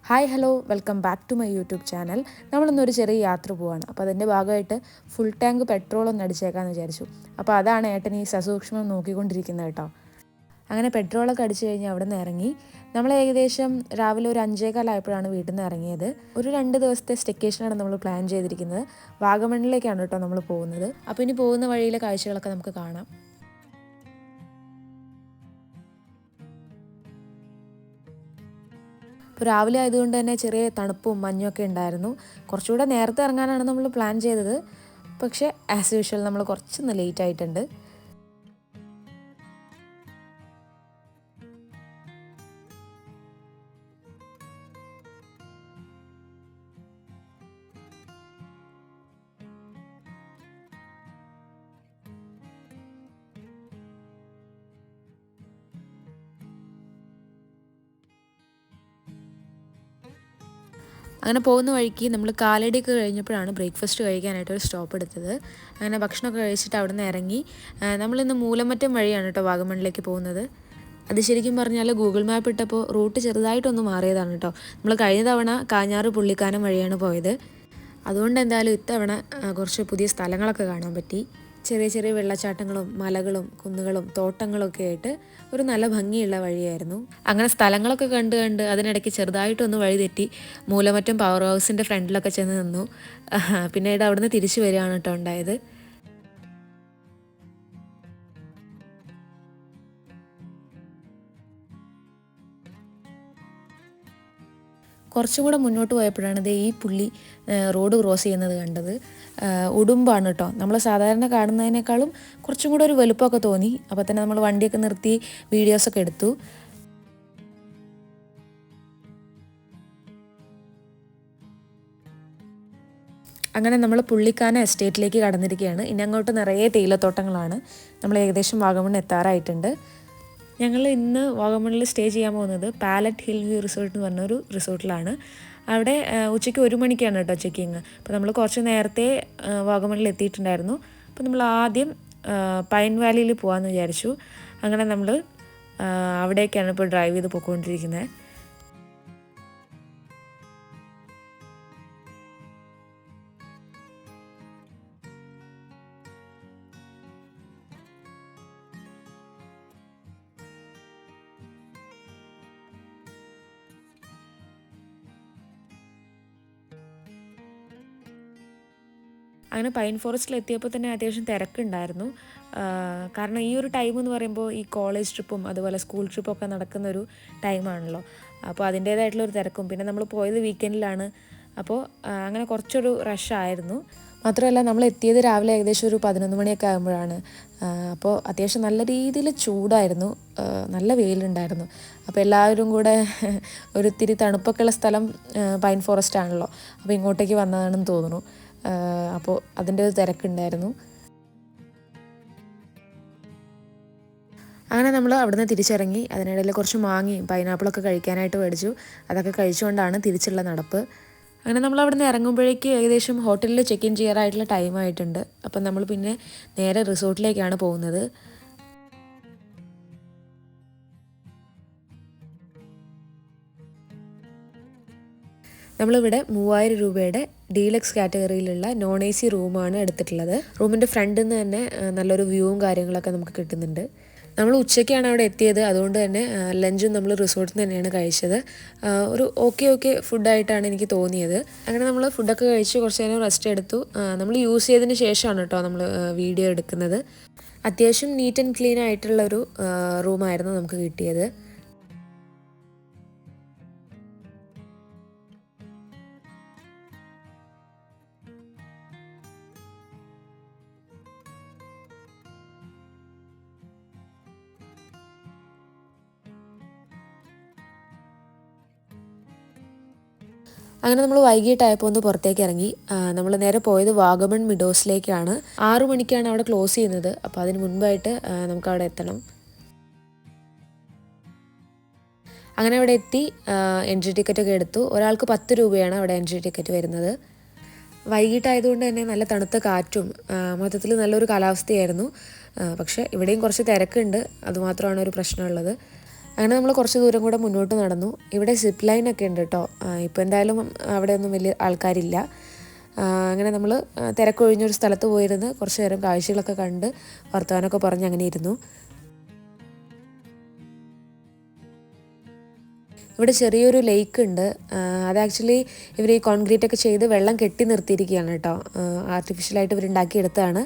Hi hello welcome back to my YouTube channel. നമ്മളിന്നൊരു ചെറിയ യാത്ര പോവാണ്. അപ്പോൾ അതിൻ്റെ ഭാഗമായിട്ട് ഫുൾ ടാങ്ക് പെട്രോളൊന്ന് അടിച്ചേക്കാമെന്ന് വിചാരിച്ചു. അപ്പോൾ അതാണ് ഏട്ടൻ ഈ സസൂക്ഷ്മം നോക്കിക്കൊണ്ടിരിക്കുന്നത് കേട്ടോ. അങ്ങനെ പെട്രോളൊക്കെ അടിച്ചു കഴിഞ്ഞ് അവിടെ നിന്ന് ഇറങ്ങി. നമ്മൾ ഏകദേശം രാവിലെ ഒരു 5:15 വീട്ടിൽ നിന്ന് ഇറങ്ങിയത്. ഒരു 2 ദിവസത്തെ സ്റ്റെക്കേഷനാണ് നമ്മൾ പ്ലാൻ ചെയ്തിരിക്കുന്നത്. വാഗമണ്ണിലേക്കാണ് കേട്ടോ നമ്മൾ പോകുന്നത്. അപ്പോൾ ഇനി പോകുന്ന വഴിയിലെ കാഴ്ചകളൊക്കെ നമുക്ക് കാണാം. ഇപ്പോൾ രാവിലെ ആയതുകൊണ്ട് തന്നെ ചെറിയ തണുപ്പും മഞ്ഞൊക്കെ ഉണ്ടായിരുന്നു. കുറച്ചുകൂടെ നേരത്തെ ഇറങ്ങാനാണ് നമ്മൾ പ്ലാൻ ചെയ്തത്. പക്ഷേ ആസ് യൂഷ്വൽ നമ്മൾ കുറച്ചൊന്ന് ലേറ്റ് ആയിട്ടുണ്ട്. അങ്ങനെ പോകുന്ന വഴിക്ക് നമ്മൾ കാലടിയൊക്കെ കഴിഞ്ഞപ്പോഴാണ് ബ്രേക്ക്ഫാസ്റ്റ് കഴിക്കാനായിട്ട് ഒരു സ്റ്റോപ്പ് എടുത്തത്. അങ്ങനെ ഭക്ഷണമൊക്കെ കഴിച്ചിട്ട് അവിടെ നിന്ന് ഇറങ്ങി. നമ്മളിന്ന് മൂലമറ്റം വഴിയാണ് കേട്ടോ വാഗമണ്ണിലേക്ക് പോകുന്നത്. അത് ശരിക്കും പറഞ്ഞാൽ ഗൂഗിൾ മാപ്പ് ഇട്ടപ്പോൾ റൂട്ട് ചെറുതായിട്ടൊന്ന് മാറിയതാണ് കേട്ടോ. നമ്മൾ കഴിഞ്ഞ തവണ കാഞ്ഞാറ് പുള്ളിക്കാനം വഴിയാണ് പോയത്. അതുകൊണ്ട് എന്തായാലും ഇത്തവണ കുറച്ച് പുതിയ സ്ഥലങ്ങളൊക്കെ കാണാൻ പറ്റി. ചെറിയ ചെറിയ വെള്ളച്ചാട്ടങ്ങളും മലകളും കുന്നുകളും തോട്ടങ്ങളൊക്കെ ആയിട്ട് ഒരു നല്ല ഭംഗിയുള്ള വഴിയായിരുന്നു. അങ്ങനെ സ്ഥലങ്ങളൊക്കെ കണ്ട് കണ്ട് അതിനിടയ്ക്ക് ചെറുതായിട്ടൊന്ന് വഴി തെറ്റി മൂലമറ്റം പവർ ഹൗസിൻ്റെ ഫ്രണ്ടിലൊക്കെ ചെന്ന് നിന്നു. പിന്നീട് അവിടുന്ന് തിരിച്ചു വരികയാണ് കേട്ടോ ഉണ്ടായത്. കുറച്ചും കൂടെ മുന്നോട്ട് പോയപ്പോഴാണ് ഈ പുള്ളി റോഡ് ക്രോസ് ചെയ്യുന്നത് കണ്ടത്. ഉടുമ്പാണ് കേട്ടോ. നമ്മൾ സാധാരണ കാണുന്നതിനേക്കാളും കുറച്ചും കൂടെ ഒരു വലുപ്പമൊക്കെ തോന്നി. അപ്പോൾ തന്നെ നമ്മൾ വണ്ടിയൊക്കെ നിർത്തി വീഡിയോസൊക്കെ എടുത്തു. അങ്ങനെ നമ്മൾ പുള്ളിക്കാന എസ്റ്റേറ്റിലേക്ക് കടന്നിരിക്കുകയാണ്. ഇനി അങ്ങോട്ട് നിറയെ തേയിലത്തോട്ടങ്ങളാണ്. നമ്മൾ ഏകദേശം വാഗമൺ എത്താറായിട്ടുണ്ട്. ഞങ്ങൾ ഇന്ന് വാഗമണ്ണിൽ സ്റ്റേ ചെയ്യാൻ പോകുന്നത് പാലറ്റ് ഹിൽ വ്യൂ റിസോർട്ട് എന്ന് പറഞ്ഞൊരു റിസോർട്ടിലാണ്. അവിടെ ഉച്ചയ്ക്ക് 1 മണിക്കാണ് കേട്ടോ ചെക്കിങ്. അപ്പോൾ നമ്മൾ കുറച്ച് നേരത്തെ വാഗമണ്ണിൽ എത്തിയിട്ടുണ്ടായിരുന്നു. അപ്പോൾ നമ്മൾ ആദ്യം പൈൻ വാലിയിൽ പോകാമെന്ന് വിചാരിച്ചു. അങ്ങനെ നമ്മൾ അവിടേക്കാണ് ഇപ്പോൾ ഡ്രൈവ് ചെയ്ത് പോയിക്കൊണ്ടിരിക്കുന്നത്. അങ്ങനെ പൈൻ ഫോറസ്റ്റിൽ എത്തിയപ്പോൾ തന്നെ അത്യാവശ്യം തിരക്കുണ്ടായിരുന്നു. കാരണം ഈ ഒരു ടൈം എന്ന് പറയുമ്പോൾ ഈ കോളേജ് ട്രിപ്പും അതുപോലെ സ്കൂൾ ട്രിപ്പൊക്കെ നടക്കുന്നൊരു ടൈമാണല്ലോ. അപ്പോൾ അതിൻ്റേതായിട്ടുള്ളൊരു തിരക്കും, പിന്നെ നമ്മൾ പോയത് വീക്കെൻഡിലാണ്. അപ്പോൾ അങ്ങനെ കുറച്ചൊരു റഷായിരുന്നു. മാത്രമല്ല നമ്മൾ എത്തിയത് രാവിലെ ഏകദേശം ഒരു 11 മണിയൊക്കെ ആകുമ്പോഴാണ്. അപ്പോൾ അത്യാവശ്യം നല്ല രീതിയിൽ ചൂടായിരുന്നു, നല്ല വെയിലുണ്ടായിരുന്നു. അപ്പോൾ എല്ലാവരും കൂടെ ഒരിത്തിരി തണുപ്പൊക്കെയുള്ള സ്ഥലം പൈൻ ഫോറസ്റ്റ് ആണല്ലോ. അപ്പോൾ ഇങ്ങോട്ടേക്ക് വന്നതാണെന്ന് തോന്നുന്നു. അപ്പോൾ അതിൻ്റെ ഒരു തിരക്കുണ്ടായിരുന്നു. അങ്ങനെ നമ്മൾ അവിടുന്ന് തിരിച്ചിറങ്ങി. അതിനിടയിൽ കുറച്ച് മാങ്ങയും പൈനാപ്പിളൊക്കെ കഴിക്കാനായിട്ട് മേടിച്ചു. അതൊക്കെ കഴിച്ചുകൊണ്ടാണ് തിരിച്ചുള്ള നടപ്പ്. അങ്ങനെ നമ്മൾ അവിടെ നിന്ന് ഇറങ്ങുമ്പോഴേക്ക് ഏകദേശം ഹോട്ടലിൽ ചെക്ക് ഇൻ ചെയ്യാറായിട്ടുള്ള ടൈമായിട്ടുണ്ട്. അപ്പം നമ്മൾ പിന്നെ നേരെ റിസോർട്ടിലേക്കാണ് പോകുന്നത്. നമ്മളിവിടെ 3000 രൂപയുടെ ഡീലക്സ് കാറ്റഗറിയിലുള്ള നോൺ AC റൂമാണ് എടുത്തിട്ടുള്ളത്. റൂമിൻ്റെ ഫ്രണ്ടിൽ നിന്ന് തന്നെ നല്ലൊരു വ്യൂവും കാര്യങ്ങളൊക്കെ നമുക്ക് കിട്ടുന്നുണ്ട്. നമ്മൾ ഉച്ചയ്ക്കാണ് അവിടെ എത്തിയത്. അതുകൊണ്ട് തന്നെ ലഞ്ചും നമ്മൾ റിസോർട്ടിൽ നിന്ന് തന്നെയാണ് കഴിച്ചത്. ഒരു ഓക്കെ ഫുഡായിട്ടാണ് എനിക്ക് തോന്നിയത്. അങ്ങനെ നമ്മൾ ഫുഡൊക്കെ കഴിച്ച് കുറച്ച് നേരം റെസ്റ്റ് എടുത്തു. നമ്മൾ യൂസ് ചെയ്തതിന് ശേഷമാണ് കേട്ടോ നമ്മൾ വീഡിയോ എടുക്കുന്നത്. അത്യാവശ്യം നീറ്റ് ആൻഡ് ക്ലീൻ ആയിട്ടുള്ളൊരു റൂമായിരുന്നു നമുക്ക് കിട്ടിയത്. അങ്ങനെ നമ്മൾ വൈകിട്ടായപ്പോൾ ഒന്ന് പുറത്തേക്ക് ഇറങ്ങി. നമ്മൾ നേരെ പോയത് വാഗമൺ മിഡോസിലേക്കാണ്. 6 മണിക്കാണ് അവിടെ ക്ലോസ് ചെയ്യുന്നത്. അപ്പോൾ അതിന് മുൻപായിട്ട് നമുക്ക് അവിടെ എത്തണം. അങ്ങനെ അവിടെ എത്തി എൻട്രി ടിക്കറ്റൊക്കെ എടുത്തു. ഒരാൾക്ക് 10 രൂപയാണ് അവിടെ എൻട്രി ടിക്കറ്റ് വരുന്നത്. വൈകിട്ടായതുകൊണ്ട് തന്നെ നല്ല തണുത്ത കാറ്റും മൊത്തത്തിൽ നല്ലൊരു കാലാവസ്ഥയായിരുന്നു. പക്ഷേ ഇവിടെയും കുറച്ച് തിരക്കുണ്ട്, അതുമാത്രമാണ് ഒരു പ്രശ്നമുള്ളത്. അങ്ങനെ നമ്മൾ കുറച്ച് ദൂരം കൂടെ മുന്നോട്ട് നടന്നു. ഇവിടെ സിപ്പ് ലൈനൊക്കെ ഉണ്ട് കേട്ടോ. ഇപ്പോൾ എന്തായാലും അവിടെ ഒന്നും വലിയ ആൾക്കാരില്ല. അങ്ങനെ നമ്മൾ തിരക്കൊഴിഞ്ഞൊരു സ്ഥലത്ത് പോയിരുന്ന് കുറച്ച് നേരം കാഴ്ചകളൊക്കെ കണ്ട് വർത്തമാനമൊക്കെ പറഞ്ഞ് അങ്ങനെ ഇരുന്നു. ഇവിടെ ചെറിയൊരു ലേക്ക് ഉണ്ട്. അത് ആക്ച്വലി ഇവർ ഈ കോൺക്രീറ്റ് ഒക്കെ ചെയ്ത് വെള്ളം കെട്ടി നിർത്തിയിരിക്കുകയാണ് കേട്ടോ. ആർട്ടിഫിഷ്യലായിട്ട് ഇവർ ഉണ്ടാക്കിയെടുത്താണ്.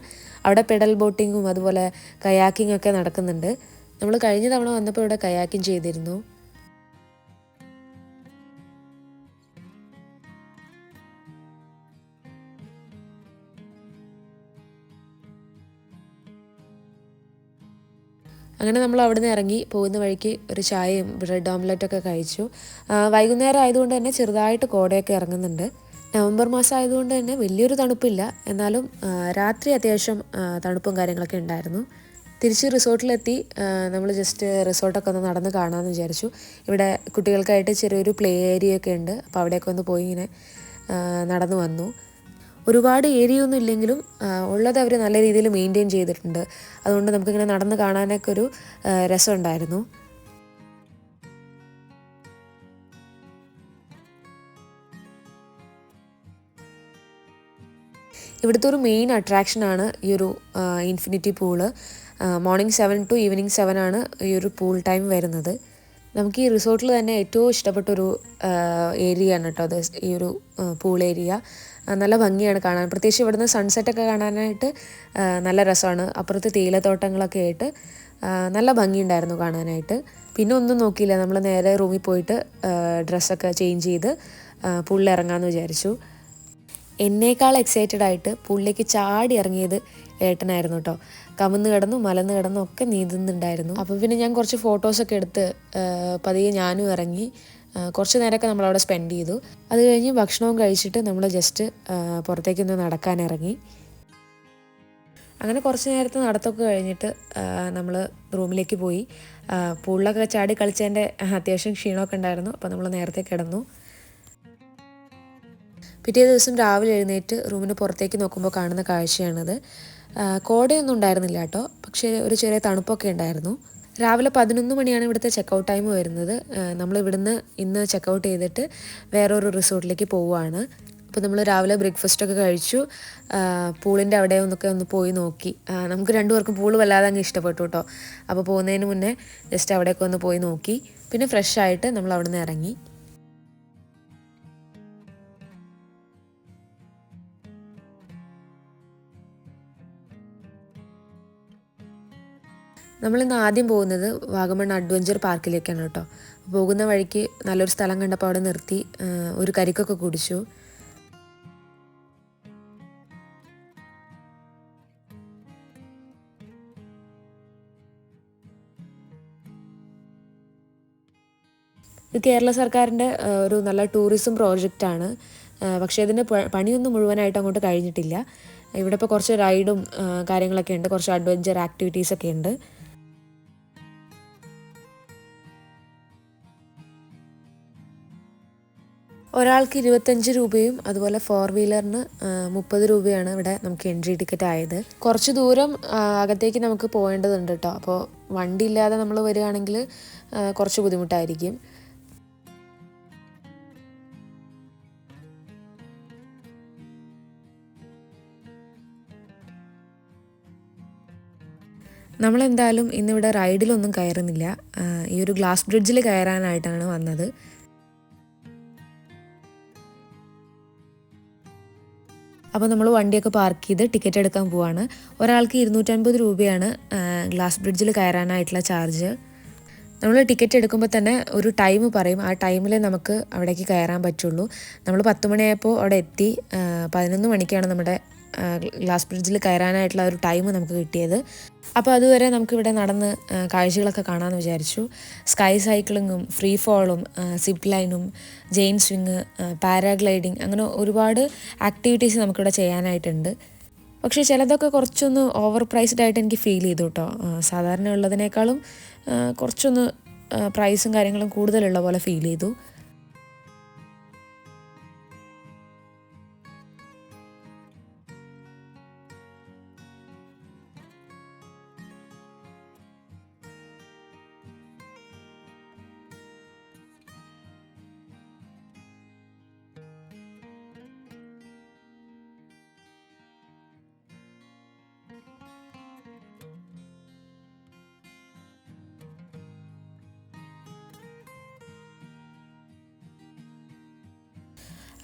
അവിടെ പെഡൽ ബോട്ടിങ്ങും അതുപോലെ കയാക്കിംഗ് ഒക്കെ നടക്കുന്നുണ്ട്. നമ്മൾ കഴിഞ്ഞ തവണ വന്നപ്പോൾ ഇവിടെ കയാക്കിംഗ് ചെയ്തിരുന്നു. അങ്ങനെ നമ്മൾ അവിടെ നിന്ന് ഇറങ്ങി പോകുന്ന വഴിക്ക് ഒരു ചായയും ബ്രെഡ് ഓംലെറ്റൊക്കെ കഴിച്ചു. വൈകുന്നേരം ആയതുകൊണ്ട് തന്നെ ചെറുതായിട്ട് കോടയൊക്കെ ഇറങ്ങുന്നുണ്ട്. നവംബർ മാസം ആയതുകൊണ്ട് തന്നെ വലിയൊരു തണുപ്പില്ല, എന്നാലും രാത്രി അത്യാവശ്യം തണുപ്പും കാര്യങ്ങളൊക്കെ ഉണ്ടായിരുന്നു. തിരിച്ച് റിസോർട്ടിലെത്തി നമ്മൾ ജസ്റ്റ് റിസോർട്ടൊക്കെ ഒന്ന് നടന്ന് കാണാമെന്ന് വിചാരിച്ചു. ഇവിടെ കുട്ടികൾക്കായിട്ട് ചെറിയൊരു പ്ലേ ഏരിയ ഒക്കെ ഉണ്ട്. അപ്പോൾ അവിടെയൊക്കെ ഒന്ന് പോയി ഇങ്ങനെ നടന്നു വന്നു. ഒരുപാട് ഏരിയ ഒന്നും ഇല്ലെങ്കിലും ഉള്ളത് അവർ നല്ല രീതിയിൽ മെയിൻറ്റെയിൻ ചെയ്തിട്ടുണ്ട്. അതുകൊണ്ട് നമുക്കിങ്ങനെ നടന്ന് കാണാനൊക്കെ ഒരു രസമുണ്ടായിരുന്നു. ഇവിടുത്തെ ഒരു മെയിൻ അട്രാക്ഷനാണ് ഈ ഒരു infinity pool. Morning 7 to evening 7 ആണ് ഈ ഒരു പൂൾ ടൈം വരുന്നത്. നമുക്ക് ഈ റിസോർട്ടിൽ തന്നെ ഏറ്റവും ഇഷ്ടപ്പെട്ടൊരു ഏരിയ ആണ് കേട്ടോ അത്, ഈ ഒരു പൂൾ ഏരിയ. നല്ല ഭംഗിയാണ് കാണാൻ. പ്രത്യേകിച്ച് ഇവിടുന്ന് സൺസെറ്റൊക്കെ കാണാനായിട്ട് നല്ല രസമാണ്. അപ്പുറത്ത് തേയിലത്തോട്ടങ്ങളൊക്കെ ആയിട്ട് നല്ല ഭംഗിയുണ്ടായിരുന്നു കാണാനായിട്ട്. പിന്നെ ഒന്നും നോക്കിയില്ല, നമ്മൾ നേരെ റൂമിൽ പോയിട്ട് ഡ്രസ്സൊക്കെ ചേഞ്ച് ചെയ്ത് പൂളിൽ ഇറങ്ങാമെന്ന് വിചാരിച്ചു. എന്നേക്കാൾ എക്സൈറ്റഡ് ആയിട്ട് പൂളിലേക്ക് ചാടി ഇറങ്ങിയത് ഏട്ടനായിരുന്നു കേട്ടോ. കമന്ന് കിടന്നു മലന്ന് കിടന്നു ഒക്കെ നീന്തുന്നുണ്ടായിരുന്നു. അപ്പോൾ പിന്നെ ഞാൻ കുറച്ച് ഫോട്ടോസൊക്കെ എടുത്ത് പതിയെ ഞാനും ഇറങ്ങി. കുറച്ച് നേരമൊക്കെ നമ്മളവിടെ സ്പെൻഡ് ചെയ്തു. അത് കഴിഞ്ഞ് ഭക്ഷണവും കഴിച്ചിട്ട് നമ്മൾ ജസ്റ്റ് പുറത്തേക്കൊന്ന് നടക്കാനിറങ്ങി. അങ്ങനെ കുറച്ച് നേരത്തെ നടത്തൊക്കെ കഴിഞ്ഞിട്ട് നമ്മൾ റൂമിലേക്ക് പോയി. പൂളിലൊക്കെ ചാടി കളിച്ചതിൻ്റെ അത്യാവശ്യം ക്ഷീണമൊക്കെ ഉണ്ടായിരുന്നു. അപ്പോൾ നമ്മൾ നേരത്തെ കിടന്നു. പിറ്റേ ദിവസം രാവിലെ എഴുന്നേറ്റ് റൂമിന് പുറത്തേക്ക് നോക്കുമ്പോൾ കാണുന്ന കാഴ്ചയാണിത്. കോടയൊന്നും ഉണ്ടായിരുന്നില്ല കേട്ടോ, പക്ഷേ ഒരു ചെറിയ തണുപ്പൊക്കെ ഉണ്ടായിരുന്നു. രാവിലെ 11 മണിയാണ് ഇവിടുത്തെ ചെക്കൗട്ട് ടൈം വരുന്നത്. നമ്മളിവിടുന്ന് ഇന്ന് ചെക്കൗട്ട് ചെയ്തിട്ട് വേറൊരു റിസോർട്ടിലേക്ക് പോവുകയാണ്. അപ്പോൾ നമ്മൾ രാവിലെ ബ്രേക്ക്ഫാസ്റ്റൊക്കെ കഴിച്ചു. പൂളിൻ്റെ അവിടെ ഒന്ന് പോയി നോക്കി. നമുക്ക് രണ്ടുപേർക്കും പൂള് വല്ലാതെ അങ്ങ് ഇഷ്ടപ്പെട്ടു കേട്ടോ. അപ്പോൾ പോകുന്നതിന് മുന്നേ ജസ്റ്റ് അവിടെയൊക്കെ ഒന്ന് പോയി നോക്കി. പിന്നെ ഫ്രഷ് ആയിട്ട് നമ്മൾ അവിടെ നിന്ന് ഇറങ്ങി. നമ്മളിന്ന് ആദ്യം പോകുന്നത് വാഗമൺ അഡ്വഞ്ചർ പാർക്കിലേക്കാണ് കേട്ടോ. പോകുന്ന വഴിക്ക് നല്ലൊരു സ്ഥലം കണ്ടപ്പോൾ അവിടെ നിർത്തി ഒരു കരിക്കൊക്കെ കുടിച്ചു. ഇത് കേരള സർക്കാരിൻ്റെ ഒരു നല്ല ടൂറിസം പ്രോജക്റ്റാണ്. പക്ഷേ അതിൻ്റെ പണിയൊന്നും മുഴുവനായിട്ട് അങ്ങോട്ട് കഴിഞ്ഞിട്ടില്ല. ഇവിടെ ഇപ്പോൾ കുറച്ച് റൈഡും കാര്യങ്ങളൊക്കെ ഉണ്ട്, കുറച്ച് അഡ്വഞ്ചർ ആക്ടിവിറ്റീസൊക്കെ ഉണ്ട്. ഒരാൾക്ക് 25 രൂപയും അതുപോലെ 4 വീലറിന് 30 രൂപയാണ് ഇവിടെ നമുക്ക് എൻട്രി ടിക്കറ്റ് ആയത്. കുറച്ച് ദൂരം അകത്തേക്ക് നമുക്ക് പോകേണ്ടതുണ്ട് കേട്ടോ. അപ്പോൾ വണ്ടി ഇല്ലാതെ നമ്മൾ വരികയാണെങ്കിൽ കുറച്ച് ബുദ്ധിമുട്ടായിരിക്കും. നമ്മളെന്തായാലും ഇന്നിവിടെ റൈഡിലൊന്നും കയറുന്നില്ല. ഈ ഒരു ഗ്ലാസ് ബ്രിഡ്ജിൽ കയറാനായിട്ടാണ് വന്നത്. അപ്പോൾ നമ്മൾ വണ്ടിയൊക്കെ പാർക്ക് ചെയ്ത് ടിക്കറ്റ് എടുക്കാൻ പോവാണ്. ഒരാൾക്ക് 250 രൂപയാണ് ഗ്ലാസ് ബ്രിഡ്ജിൽ കയറാനായിട്ടുള്ള ചാർജ്. നമ്മൾ ടിക്കറ്റ് എടുക്കുമ്പോൾ തന്നെ ഒരു ടൈം പറയും. ആ ടൈമിൽ നമുക്ക് അവിടേക്ക് കയറാൻ പറ്റുള്ളൂ. നമ്മൾ 10 മണിയായപ്പോൾ അവിടെ എത്തി. 11 മണിക്കാണ് നമ്മുടെ ഗ്ലാസ് ബ്രിഡ്ജിൽ കയറാനായിട്ടുള്ള ഒരു ടൈം നമുക്ക് കിട്ടിയത്. അപ്പോൾ അതുവരെ നമുക്കിവിടെ നടന്ന് കാഴ്ചകളൊക്കെ കാണാമെന്ന് വിചാരിച്ചു. സ്കൈ സൈക്ലിങ്ങും ഫ്രീ ഫോളും സിപ്പ് ലൈനും ജെയിൻ സ്വിങ് പാരാഗ്ലൈഡിങ് അങ്ങനെ ഒരുപാട് ആക്ടിവിറ്റീസ് നമുക്കിവിടെ ചെയ്യാനായിട്ടുണ്ട്. പക്ഷേ ചിലതൊക്കെ കുറച്ചൊന്ന് ഓവർ പ്രൈസ്ഡ് ആയിട്ട് എനിക്ക് ഫീൽ ചെയ്തു കേട്ടോ. സാധാരണ ഉള്ളതിനേക്കാളും കുറച്ചൊന്ന് പ്രൈസും കാര്യങ്ങളും കൂടുതലുള്ള പോലെ ഫീൽ ചെയ്തു.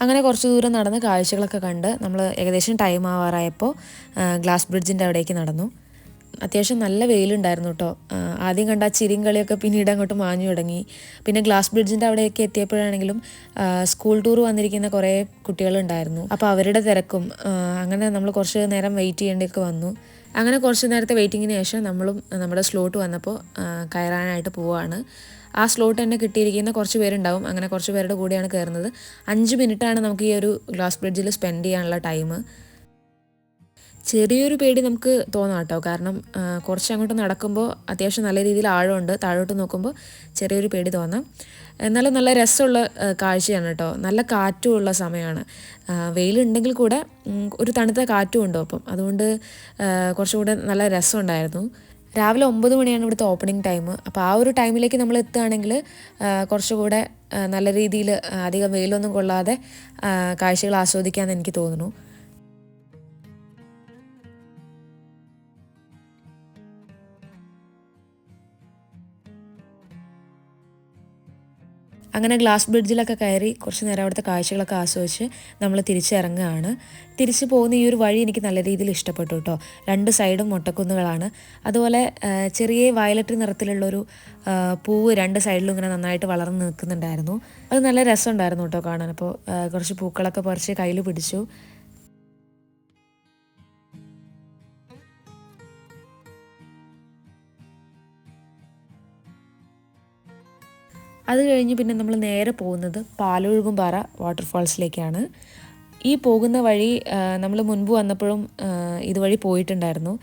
അങ്ങനെ കുറച്ച് ദൂരം നടന്ന് കാഴ്ചകളൊക്കെ കണ്ട് നമ്മൾ ഏകദേശം ടൈം ആവാറായപ്പോൾ ഗ്ലാസ് ബ്രിഡ്ജിൻ്റെ അവിടേക്ക് നടന്നു. അത്യാവശ്യം നല്ല വെയിലുണ്ടായിരുന്നു കേട്ടോ. ആദ്യം കണ്ട ആ ചിരിയും കളിയൊക്കെ പിന്നീട് അങ്ങോട്ട് മാഞ്ഞു തുടങ്ങി. പിന്നെ ഗ്ലാസ് ബ്രിഡ്ജിൻ്റെ അവിടെയൊക്കെ എത്തിയപ്പോഴാണെങ്കിലും സ്കൂൾ ടൂർ വന്നിരിക്കുന്ന കുറേ കുട്ടികളുണ്ടായിരുന്നു. അപ്പോൾ അവരുടെ തിരക്കും അങ്ങനെ നമ്മൾ കുറച്ച് നേരം വെയിറ്റ് ചെയ്യേണ്ടിയൊക്കെ വന്നു. അങ്ങനെ കുറച്ച് നേരത്തെ വെയിറ്റിങ്ങിന് ശേഷം നമ്മളും നമ്മുടെ സ്ലോട്ട് വന്നപ്പോൾ കയറാനായിട്ട് പോവുകയാണ്. ആ സ്ലോട്ട് തന്നെ കിട്ടിയിരിക്കുന്ന കുറച്ച് പേരുണ്ടാവും. അങ്ങനെ കുറച്ച് പേരുടെ കൂടെയാണ് കയറുന്നത്. 5 മിനിറ്റാണ് നമുക്ക് ഈ ഒരു ഗ്ലാസ് ബ്രിഡ്ജിൽ സ്പെൻഡ് ചെയ്യാനുള്ള ടൈം. ചെറിയൊരു പേടി നമുക്ക് തോന്നാം കേട്ടോ. കാരണം കുറച്ച് അങ്ങോട്ട് നടക്കുമ്പോൾ അത്യാവശ്യം നല്ല രീതിയിൽ ആഴമുണ്ട്. താഴോട്ട് നോക്കുമ്പോൾ ചെറിയൊരു പേടി തോന്നാം. എന്നാലും നല്ല രസമുള്ള കാഴ്ചയാണ് കേട്ടോ. നല്ല കാറ്റും ഉള്ള സമയമാണ്. വെയിലുണ്ടെങ്കിൽ കൂടെ ഒരു തണുത്ത കാറ്റും ഉണ്ടോ അപ്പം. അതുകൊണ്ട് കുറച്ചുകൂടെ നല്ല രസമുണ്ടായിരുന്നു. രാവിലെ 9 മണിയാണ് ഇവിടുത്തെ ഓപ്പണിംഗ് ടൈം. അപ്പോൾ ആ ഒരു ടൈമിലേക്ക് നമ്മൾ എത്തുകയാണെങ്കിൽ കുറച്ചുകൂടെ നല്ല രീതിയിൽ അധികം വെയിലൊന്നും കൊള്ളാതെ കാഴ്ചകൾ ആസ്വദിക്കാമെന്ന് എനിക്ക് തോന്നുന്നു. അങ്ങനെ ഗ്ലാസ് ബ്രിഡ്ജിലൊക്കെ കയറി കുറച്ച് നേരം അവിടുത്തെ കാഴ്ചകളൊക്കെ ആസ്വദിച്ച് നമ്മൾ തിരിച്ചിറങ്ങുകയാണ്. തിരിച്ചു പോകുന്ന ഈ ഒരു വഴി എനിക്ക് നല്ല രീതിയിൽ ഇഷ്ടപ്പെട്ടു കേട്ടോ. 2 സൈഡും മൊട്ടക്കുന്നുകളാണ്. അതുപോലെ ചെറിയ വയലറ്റ് നിറത്തിലുള്ളൊരു പൂവ് 2 സൈഡിലും ഇങ്ങനെ നന്നായിട്ട് വളർന്ന് നിൽക്കുന്നുണ്ടായിരുന്നു. അത് നല്ല രസമുണ്ടായിരുന്നു കേട്ടോ കാണാൻ. അപ്പോൾ കുറച്ച് പൂക്കളൊക്കെ പറിച്ച് കയ്യിൽ പിടിച്ചു. അത് കഴിഞ്ഞ് പിന്നെ നമ്മൾ നേരെ പോകുന്നത് പാലൊഴുകുംപാറ വാട്ടർഫാൾസിലേക്കാണ്. ഈ പോകുന്ന വഴി നമ്മൾ മുൻപ് വന്നപ്പോഴും ഇതുവഴി പോയിട്ടുണ്ടായിരുന്നു.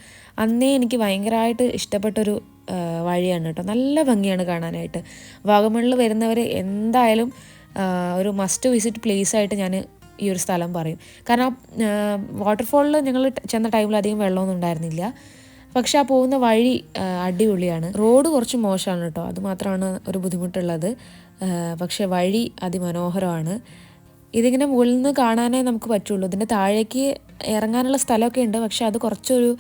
അന്നേ എനിക്ക് ഭയങ്കരമായിട്ട് ഇഷ്ടപ്പെട്ടൊരു വഴിയാണ് കേട്ടോ. നല്ല ഭംഗിയാണ് കാണാനായിട്ട്. വാഗമണ്ണിൽ വരുന്നവർ എന്തായാലും ഒരു മസ്റ്റ് വിസിറ്റ് പ്ലേസ് ആയിട്ട് ഞാൻ ഈ ഒരു സ്ഥലം പറയും. കാരണം വാട്ടർഫാളിൽ ഞങ്ങൾ ചെന്ന ടൈമിൽ അധികം വെള്ളമൊന്നും ഉണ്ടായിരുന്നില്ല. പക്ഷെ ആ പോകുന്ന വഴി അടിപൊളിയാണ്. റോഡ് കുറച്ച് മോശമാണ് കേട്ടോ. അതുമാത്രമാണ് ഒരു ബുദ്ധിമുട്ടുള്ളത്. പക്ഷെ വഴി അതിമനോഹരമാണ്. ഇതിങ്ങനെ മുകളിൽ നിന്ന് കാണാനേ നമുക്ക് പറ്റുള്ളൂ. ഇതിൻ്റെ താഴേക്ക് ഇറങ്ങാനുള്ള സ്ഥലമൊക്കെ ഉണ്ട്. പക്ഷെ അത് കുറച്ചൊരു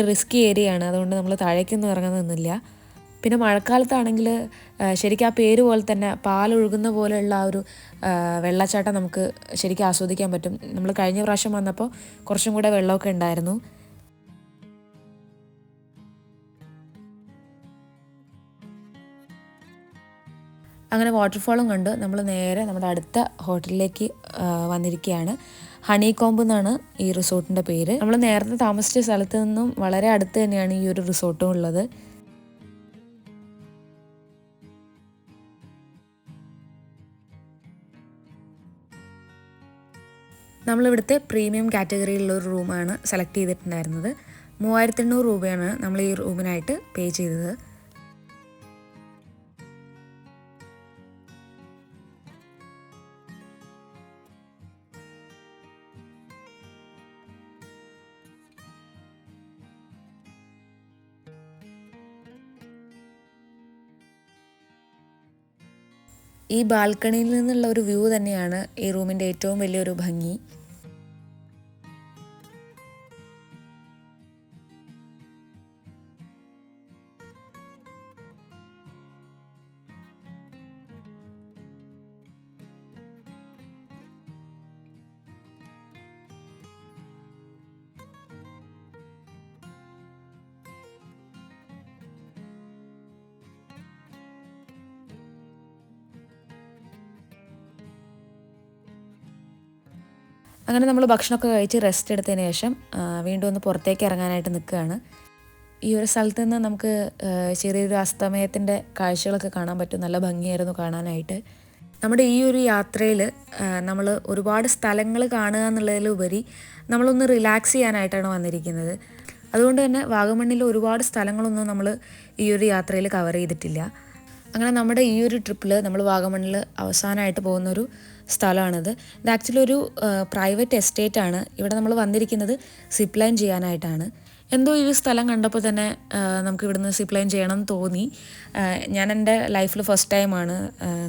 റിസ്കി ഏരിയയാണ്. അതുകൊണ്ട് നമ്മൾ താഴേക്കൊന്നും ഇറങ്ങാൻ നിന്നില്ല. പിന്നെ മഴക്കാലത്താണെങ്കിൽ ശരിക്കും ആ പേര് പോലെ തന്നെ പാലൊഴുകുന്ന പോലെയുള്ള ആ ഒരു വെള്ളച്ചാട്ടം നമുക്ക് ശരിക്കും ആസ്വദിക്കാൻ പറ്റും. നമ്മൾ കഴിഞ്ഞ പ്രാവശ്യം വന്നപ്പോൾ കുറച്ചും കൂടെ വെള്ളമൊക്കെ ഉണ്ടായിരുന്നു. അങ്ങനെ വാട്ടർഫാളും കണ്ട് നമ്മൾ നേരെ നമ്മുടെ അടുത്ത ഹോട്ടലിലേക്ക് വന്നിരിക്കുകയാണ്. ഹണി കോംബ് എന്നാണ് ഈ റിസോർട്ടിൻ്റെ പേര്. നമ്മൾ നേരത്തെ താമസിച്ച സ്ഥലത്ത് നിന്നും വളരെ അടുത്ത് തന്നെയാണ് ഈ ഒരു റിസോർട്ടും ഉള്ളത്. നമ്മളിവിടുത്തെ പ്രീമിയം കാറ്റഗറിയിലുള്ള ഒരു റൂമാണ് സെലക്ട് ചെയ്തിട്ടുണ്ടായിരുന്നത്. 3800 രൂപയാണ് നമ്മൾ ഈ റൂമിനായിട്ട് പേ ചെയ്തത്. ഈ ബാൽക്കണിയിൽ നിന്നുള്ള ഒരു വ്യൂ തന്നെയാണ് ഈ റൂമിൻ്റെ ഏറ്റവും വലിയൊരു ഭംഗി. അങ്ങനെ നമ്മൾ ഭക്ഷണമൊക്കെ കഴിച്ച് റെസ്റ്റ് എടുത്തതിന് ശേഷം വീണ്ടും ഒന്ന് പുറത്തേക്ക് ഇറങ്ങാനായിട്ട് നിൽക്കുകയാണ്. ഈ ഒരു സ്ഥലത്ത് നിന്ന് നമുക്ക് ചെറിയൊരു അസ്തമയത്തിൻ്റെ കാഴ്ചകളൊക്കെ കാണാൻ പറ്റും. നല്ല ഭംഗിയായിരുന്നു കാണാനായിട്ട്. നമ്മുടെ ഈ ഒരു യാത്രയിൽ നമ്മൾ ഒരുപാട് സ്ഥലങ്ങൾ കാണുക എന്നുള്ളതിലുപരി നമ്മളൊന്ന് റിലാക്സ് ചെയ്യാനായിട്ടാണ് വന്നിരിക്കുന്നത്. അതുകൊണ്ട് തന്നെ വാഗമണ്ണിൽ ഒരുപാട് സ്ഥലങ്ങളൊന്നും നമ്മൾ ഈ ഒരു യാത്രയിൽ കവർ ചെയ്തിട്ടില്ല. അങ്ങനെ നമ്മുടെ ഈ ഒരു ട്രിപ്പിൽ നമ്മൾ വാഗമണ്ണിൽ അവസാനമായിട്ട് പോകുന്നൊരു സ്ഥലമാണിത്. ഇത് ആക്ച്വലി ഒരു പ്രൈവറ്റ് എസ്റ്റേറ്റ് ആണ്. ഇവിടെ നമ്മൾ വന്നിരിക്കുന്നത് സിപ്പ് ലൈൻ ചെയ്യാനായിട്ടാണ്. എന്തോ ഈ സ്ഥലം കണ്ടപ്പോൾ തന്നെ നമുക്ക് ഇവിടുന്ന് സിപ്പ് ലൈൻ ചെയ്യണം എന്ന് തോന്നി. ഞാൻ എൻ്റെ ലൈഫിൽ ഫസ്റ്റ് ടൈമാണ്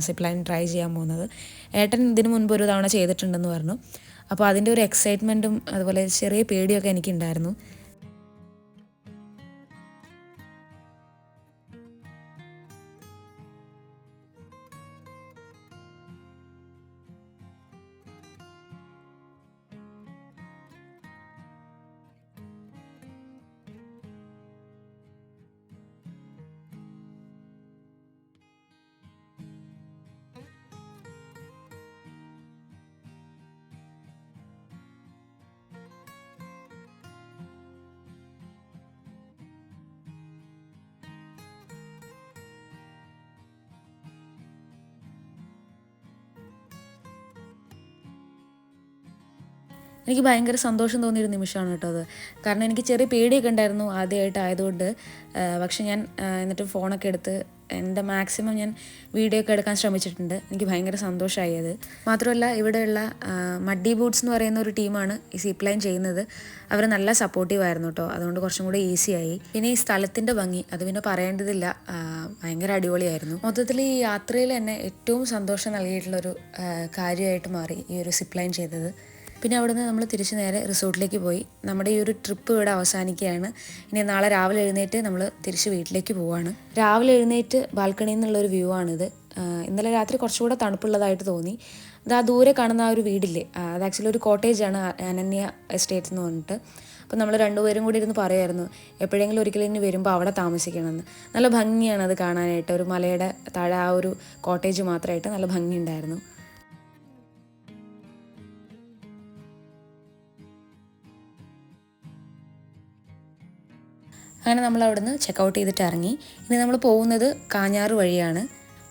സിപ്പ് ലൈൻ ട്രൈ ചെയ്യാൻ പോകുന്നത്. ഏട്ടൻ ഇതിന് മുൻപ് ഒരു തവണ ചെയ്തിട്ടുണ്ടെന്ന് പറഞ്ഞു. അപ്പോൾ അതിൻ്റെ ഒരു എക്സൈറ്റ്മെൻറ്റും അതുപോലെ ചെറിയ പേടിയൊക്കെ എനിക്കുണ്ടായിരുന്നു. എനിക്ക് ഭയങ്കര സന്തോഷം തോന്നിയൊരു നിമിഷമാണ് കേട്ടോ അത്. കാരണം എനിക്ക് ചെറിയ പേടിയൊക്കെ ഉണ്ടായിരുന്നു ആദ്യമായിട്ട് ആയതുകൊണ്ട്. പക്ഷെ ഞാൻ എന്നിട്ട് ഫോണൊക്കെ എടുത്ത് എൻ്റെ മാക്സിമം ഞാൻ വീഡിയോ ഒക്കെ എടുക്കാൻ ശ്രമിച്ചിട്ടുണ്ട്. എനിക്ക് ഭയങ്കര സന്തോഷമായി അത്. മാത്രമല്ല ഇവിടെയുള്ള മഡ്ഡി ബൂട്ട്സ് എന്ന് പറയുന്ന ഒരു ടീമാണ് ഈ സിപ്പ് ലൈൻ ചെയ്യുന്നത്. അവർ നല്ല സപ്പോർട്ടീവ് ആയിരുന്നു കേട്ടോ. അതുകൊണ്ട് കുറച്ചും കൂടി ഈസിയായി. പിന്നെ ഈ സ്ഥലത്തിൻ്റെ ഭംഗി അത് പിന്നെ പറയേണ്ടതില്ല, ഭയങ്കര അടിപൊളിയായിരുന്നു. മൊത്തത്തിൽ ഈ യാത്രയിൽ തന്നെ ഏറ്റവും സന്തോഷം നൽകിയിട്ടുള്ളൊരു കാര്യമായിട്ട് മാറി ഈ ഒരു സിപ്പ് ലൈൻ ചെയ്തത്. പിന്നെ അവിടുന്ന് നമ്മൾ തിരിച്ച് നേരെ റിസോർട്ടിലേക്ക് പോയി. നമ്മുടെ ഈ ഒരു ട്രിപ്പ് ഇവിടെ അവസാനിക്കുകയാണ്. ഇനി നാളെ രാവിലെ എഴുന്നേറ്റ് നമ്മൾ തിരിച്ച് വീട്ടിലേക്ക് പോവുകയാണ്. രാവിലെ എഴുന്നേറ്റ് ബാൽക്കണിയിൽ നിന്നുള്ളൊരു വ്യൂ ആണിത്. ഇന്നലെ രാത്രി കുറച്ചുകൂടെ തണുപ്പുള്ളതായിട്ട് തോന്നി. അത് ആ ദൂരെ കാണുന്ന ആ ഒരു വീടില്ലേ, അത് ആക്ച്വലി ഒരു കോട്ടേജാണ്, അനന്യ എസ്റ്റേറ്റ് എന്ന് പറഞ്ഞിട്ട്. അപ്പോൾ നമ്മൾ രണ്ടുപേരും കൂടി ഇരുന്ന് പറയുമായിരുന്നു എപ്പോഴെങ്കിലും ഒരിക്കലും ഇനി വരുമ്പോൾ അവിടെ താമസിക്കണമെന്ന്. നല്ല ഭംഗിയാണ് അത് കാണാനായിട്ട്. ഒരു മലയുടെ താഴെ ആ ഒരു കോട്ടേജ് മാത്രമായിട്ട് നല്ല ഭംഗിയുണ്ടായിരുന്നു. അങ്ങനെ നമ്മൾ അവിടുന്ന് ചെക്കൗട്ട് ചെയ്തിട്ട് ഇറങ്ങി. ഇനി നമ്മൾ പോകുന്നത് കാഞ്ഞാറ് വഴിയാണ്.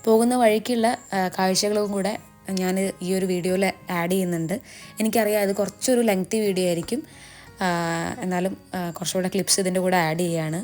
പോകുന്ന വഴിക്കുള്ള കാഴ്ചകളും കൂടെ ഞാൻ ഈ ഒരു വീഡിയോയിൽ ആഡ് ചെയ്യുന്നുണ്ട്. എനിക്കറിയാം ഇത് കുറച്ചൊരു ലെങ്തി വീഡിയോ ആയിരിക്കും, എന്നാലും കുറച്ചുകൂടെ ക്ലിപ്സ് ഇതിൻ്റെ കൂടെ ആഡ് ചെയ്യുകയാണ്.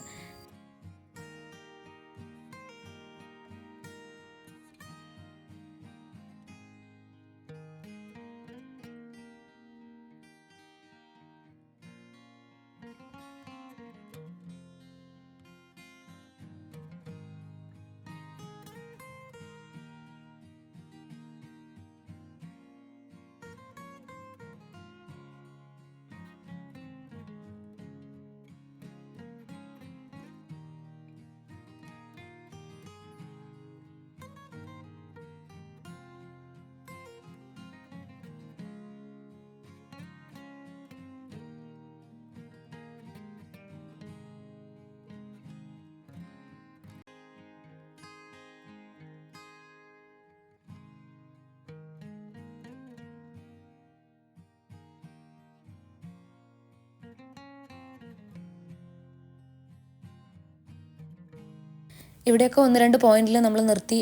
ഇവിടെയൊക്കെ ഒന്ന് രണ്ട് പോയിന്റിൽ നമ്മൾ നിർത്തി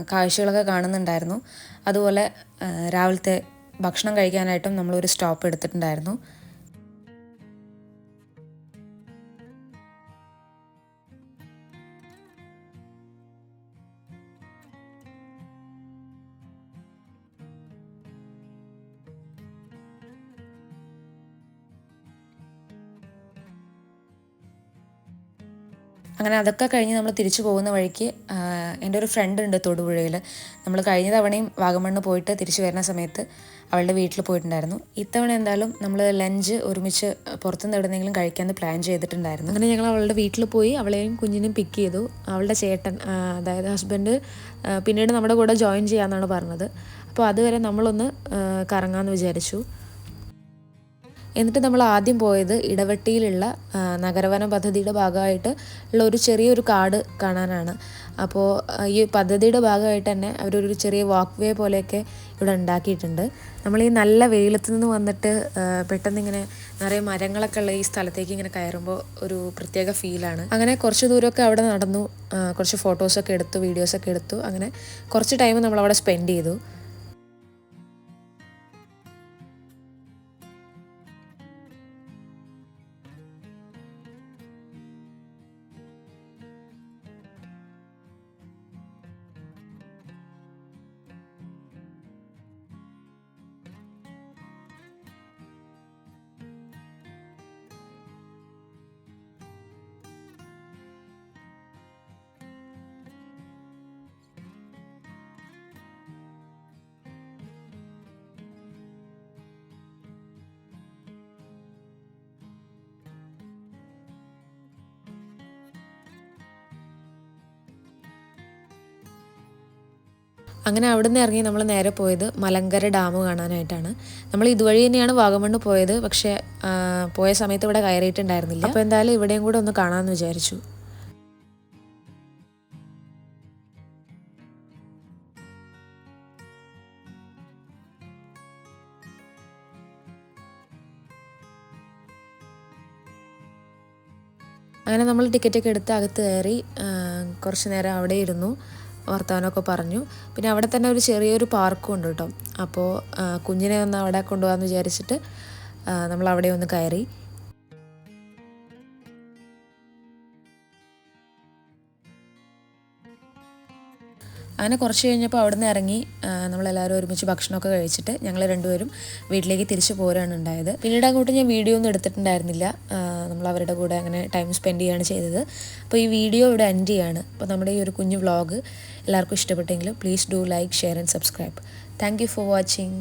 കാഴ്ചകളൊക്കെ കാണുന്നുണ്ടായിരുന്നു. അതുപോലെ രാവിലത്തെ ഭക്ഷണം കഴിക്കാനായിട്ടും നമ്മളൊരു സ്റ്റോപ്പ് എടുത്തിട്ടുണ്ടായിരുന്നു. അങ്ങനെ അതൊക്കെ കഴിഞ്ഞ് നമ്മൾ തിരിച്ചു പോകുന്ന വഴിക്ക് എൻ്റെ ഒരു ഫ്രണ്ട് ഉണ്ട് തൊടുപുഴയിൽ. നമ്മൾ കഴിഞ്ഞ തവണയും വാഗമണ്ണ് പോയിട്ട് തിരിച്ചു വരുന്ന സമയത്ത് അവളുടെ വീട്ടിൽ പോയിട്ടുണ്ടായിരുന്നു. ഇത്തവണ എന്തായാലും നമ്മൾ ലഞ്ച് ഒരുമിച്ച് പുറത്തുനിന്ന് എവിടെയെങ്കിലും കഴിക്കാമെന്ന് പ്ലാൻ ചെയ്തിട്ടുണ്ടായിരുന്നു. അങ്ങനെ ഞങ്ങൾ അവളുടെ വീട്ടിൽ പോയി അവളെയും കുഞ്ഞിനെയും പിക്ക് ചെയ്തു. അവളുടെ ചേട്ടൻ, അതായത് ഹസ്ബൻഡ്, പിന്നീട് നമ്മുടെ കൂടെ ജോയിൻ ചെയ്യാമെന്നാണ് പറഞ്ഞത്. അപ്പോൾ അതുവരെ നമ്മളൊന്ന് കറങ്ങാമെന്ന് വിചാരിച്ചു. എന്നിട്ട് നമ്മൾ ആദ്യം പോയത് ഇടവെട്ടിയിലുള്ള നഗരവന പദ്ധതിയുടെ ഭാഗമായിട്ട് ഉള്ള ഒരു ചെറിയൊരു കാട് കാണാനാണ്. അപ്പോൾ ഈ പദ്ധതിയുടെ ഭാഗമായിട്ട് തന്നെ അവരൊരു ചെറിയ വാക്ക് വേ പോലെയൊക്കെ ഇവിടെ ഉണ്ടാക്കിയിട്ടുണ്ട്. നമ്മൾ ഈ നല്ല വെയിലത്ത് നിന്ന് വന്നിട്ട് പെട്ടെന്ന് ഇങ്ങനെ നിറയെ മരങ്ങളൊക്കെ ഉള്ള ഈ സ്ഥലത്തേക്ക് ഇങ്ങനെ കയറുമ്പോൾ ഒരു പ്രത്യേക ഫീലാണ്. അങ്ങനെ കുറച്ച് ദൂരമൊക്കെ അവിടെ നടന്നു, കുറച്ച് ഫോട്ടോസൊക്കെ എടുത്തു, വീഡിയോസൊക്കെ എടുത്തു. അങ്ങനെ കുറച്ച് ടൈം നമ്മളവിടെ സ്പെൻഡ് ചെയ്തു. അങ്ങനെ അവിടെ നിന്ന് ഇറങ്ങി നമ്മൾ നേരെ പോയത് മലങ്കര ഡാം കാണാനായിട്ടാണ്. നമ്മൾ ഇതുവഴി തന്നെയാണ് വാഗമണ്ണ് പോയത്, പക്ഷേ പോയ സമയത്ത് ഇവിടെ കയറിയിട്ടുണ്ടായിരുന്നില്ല. അപ്പോൾ എന്തായാലും ഇവിടെയും കൂടെ ഒന്ന് കാണാമെന്ന് വിചാരിച്ചു. അങ്ങനെ നമ്മൾ ടിക്കറ്റൊക്കെ എടുത്ത് അകത്ത് കയറി കുറച്ച് നേരം അവിടെ ഇരുന്നു, വർത്തമാനമൊക്കെ പറഞ്ഞു. പിന്നെ അവിടെ തന്നെ ഒരു ചെറിയൊരു പാർക്കും ഉണ്ട് കേട്ടോ. അപ്പോൾ കുഞ്ഞിനെ ഒന്ന് അവിടെ കൊണ്ടുപോകാമെന്ന് വിചാരിച്ചിട്ട് നമ്മൾ അവിടെ ഒന്ന് കയറി. അങ്ങനെ കുറച്ച് കഴിഞ്ഞപ്പോൾ അവിടെ നിന്ന് ഇറങ്ങി നമ്മളെല്ലാവരും ഒരുമിച്ച് ഭക്ഷണമൊക്കെ കഴിച്ചിട്ട് ഞങ്ങൾ രണ്ടുപേരും വീട്ടിലേക്ക് തിരിച്ചു പോരാണ് ഉണ്ടായത്. പിന്നീട് അങ്ങോട്ട് ഞാൻ വീഡിയോ ഒന്നും എടുത്തിട്ടുണ്ടായിരുന്നില്ല. നമ്മൾ അവരുടെ കൂടെ അങ്ങനെ ടൈം സ്പെൻഡ് ചെയ്യുകയാണ് ചെയ്തത്. അപ്പോൾ ഈ വീഡിയോ ഇവിടെ എൻഡ് ചെയ്യാണ്. അപ്പോൾ നമ്മുടെ ഈ ഒരു കുഞ്ഞു വ്ളോഗ് എല്ലാവർക്കും ഇഷ്ടപ്പെട്ടെങ്കിൽ please do like, share and subscribe. Thank you for watching.